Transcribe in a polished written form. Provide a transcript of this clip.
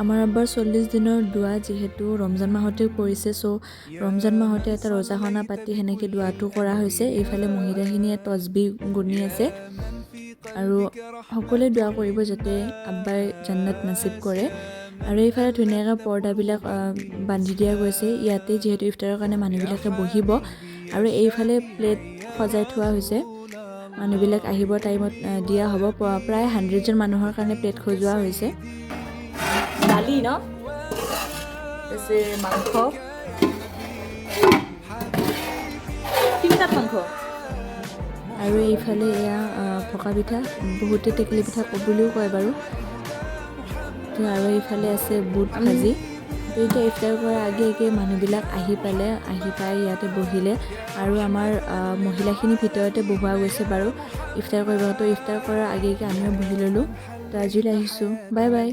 আমাৰ আব্বাৰ 40 দিনৰ দোৱা যিহেতু ৰমজান মাহতে পৰিছে চ' ৰমজান মাহতে এটা ৰজাখনা পাতি সেনেকৈ দোৱাটো কৰা হৈছে। এইফালে মহিলাখিনিয়ে তচবিহ গুনি আছে আৰু সকলোৱে দোৱা কৰিব যাতে আব্বাই জান্নাত নচিব কৰে। আৰু এইফালে ধুনীয়াকৈ পৰ্দাবিলাক বান্ধি দিয়া গৈছে ইয়াতে, যিহেতু ইফতাৰৰ কাৰণে মানুহবিলাকে বহিব। আৰু এইফালে প্লেট সজাই থোৱা হৈছে, মানুহবিলাক আহিব টাইমত দিয়া হ'ব। প্ৰায় 100জন মানুহৰ কাৰণে প্লেট সজোৱা হৈছে। দালি ন তাৰপিছত মাংস, তিনিটা মাংস। আৰু এইফালে এয়া পকা পিঠা, বহুতে টেকেলি পিঠা বুলিও কয় বাৰু। আৰু এইফালে আছে বুট ভাজি। তো এতিয়া ইফতাৰ কৰাৰ আগে আগে মানুহবিলাক আহি পাই ইয়াতে বহিলে। আৰু আমাৰ মহিলাখিনি ভিতৰতে বহোৱা গৈছে বাৰু ইফতাৰ কৰিব। তো ইফতাৰ কৰাৰ আগে আগে আমিও বহি ল'লোঁ। তো আজিলৈ আহিছোঁ, বাই বাই।